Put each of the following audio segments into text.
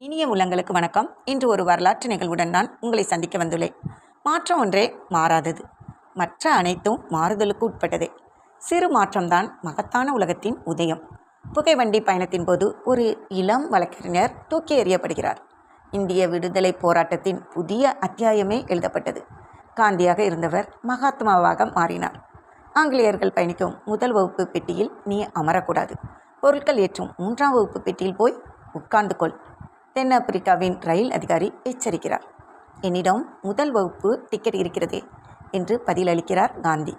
இனிய உள்ளங்களுக்கு வணக்கம். இன்று ஒரு வரலாற்று நிகழ்வுடன் நான் உங்களை சந்திக்க வந்துள்ளேன். மாற்றம் ஒன்றே மாறாதது, மற்ற அனைத்தும் மாறுதலுக்கு உட்பட்டதே. சிறு மாற்றம்தான் மகத்தான உலகத்தின் உதயம். புகைவண்டி பயணத்தின் போது ஒரு இளம் வழக்கறிஞர் தூக்கி எறியப்படுகிறார். இந்திய விடுதலை போராட்டத்தின் புதிய அத்தியாயமே எழுதப்பட்டது. காந்தியாக இருந்தவர் மகாத்மாவாக மாறினார். ஆங்கிலேயர்கள் பயணிக்கும் முதல் வகுப்பு பெட்டியில் நீ அமரக்கூடாது, பொருட்கள் ஏற்றும் 3ஆம் வகுப்பு பெட்டியில் போய் உட்கார்ந்து கொள். தென்னாப்பிரிக்காவின் ரயில் அதிகாரி எச்சரிக்கிறார். என்னிடம் முதல் வகுப்பு டிக்கெட் இருக்கிறதே என்று பதிலளிக்கிறார் காந்தி.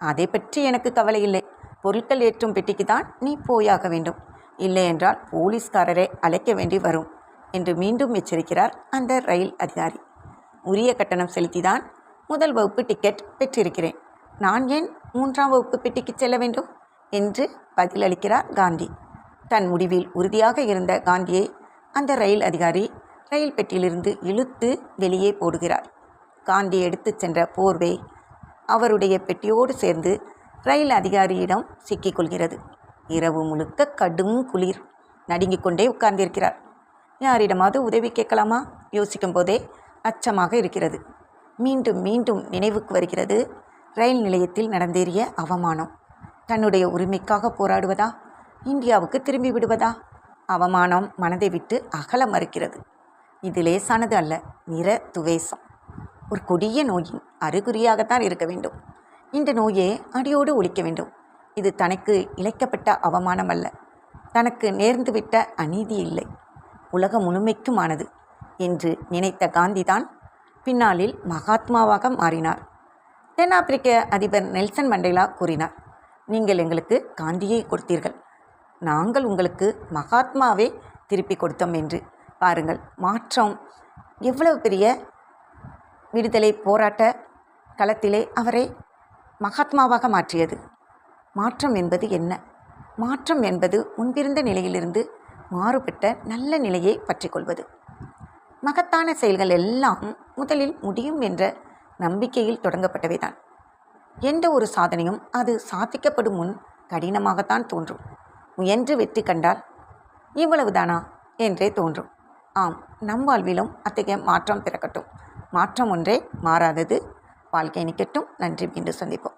அதை பற்றி எனக்கு கவலை இல்லை, பொருட்கள் ஏற்றும் பெட்டிக்கு தான் நீ போயாக வேண்டும், இல்லை என்றால் போலீஸ்காரரை அழைக்க வேண்டி வரும் என்று மீண்டும் எச்சரிக்கிறார் அந்த ரயில் அதிகாரி. உரிய கட்டணம் செலுத்திதான் முதல் வகுப்பு டிக்கெட் பெற்றிருக்கிறேன், நான் ஏன் 3ஆம் வகுப்பு பெட்டிக்கு செல்ல வேண்டும் என்று பதிலளிக்கிறார் காந்தி. தன் முடிவில் உறுதியாக இருந்த காந்தியை அந்த ரயில் அதிகாரி ரயில் பெட்டியிலிருந்து இழுத்து வெளியே போடுகிறார். காந்தி எடுத்து சென்ற போர்வை அவருடைய பெட்டியோடு சேர்ந்து ரயில் அதிகாரியிடம் சிக்கிக்கொள்கிறது. இரவு முழுக்க கடும் குளிர், நடுங்கிக் கொண்டே உட்கார்ந்திருக்கிறார். யாரிடமாவது உதவி கேட்கலாமா யோசிக்கும் போதே அச்சமாக இருக்கிறது. மீண்டும் மீண்டும் நினைவுக்கு வருகிறது ரயில் நிலையத்தில் நடந்தேறிய அவமானம். தன்னுடைய உரிமைக்காக போராடுவதா, இந்தியாவுக்கு திரும்பி விடுவதா? அவமானம் மனதை விட்டு அகல மறுக்கிறது. இது லேசானது அல்ல, நிற துவேஷம். ஒரு கொடிய நோயின் அறிகுறியாகத்தான் இருக்க வேண்டும். இந்த நோயை அடியோடு ஒழிக்க வேண்டும். இது தனக்கு இழைக்கப்பட்ட அவமானம் அல்ல, தனக்கு நேர்ந்துவிட்ட அநீதி இல்லை, உலகம் முழுமைக்குமானது என்று நினைத்த காந்திதான் பின்னாளில் மகாத்மாவாக மாறினார். தென்னாப்பிரிக்க அதிபர் நெல்சன் மண்டேலா கூறினார், நீங்கள் எங்களுக்கு காந்தியை கொடுத்தீர்கள், நாங்கள் உங்களுக்கு மகாத்மாவே திருப்பி கொடுத்தோம் என்று. பாருங்கள், மாற்றம் எவ்வளவு பெரிய விடுதலை போராட்ட களத்திலே அவரை மகாத்மாவாக மாற்றியது. மாற்றம் என்பது என்ன? மாற்றம் என்பது முன்பிருந்த நிலையிலிருந்து மாறுபட்ட நல்ல நிலையை பற்றி கொள்வது. மகத்தான செயல்கள் எல்லாம் முதலில் முடியும் என்ற நம்பிக்கையில் தொடங்கப்பட்டவைதான். எந்த ஒரு சாதனையும் அது சாதிக்கப்படும் முன் கடினமாகத்தான் தோன்றும். முயன்று வெற்றி கண்டால் இவ்வளவுதானா என்றே தோன்றும். ஆம், நம் வாழ்விலும் அத்தகைய மாற்றம் பிறக்கட்டும். மாற்றம் ஒன்றே மாறாதது. வாழ்க்கை நிற்கட்டும். நன்றி. மீண்டும் சந்திப்போம்.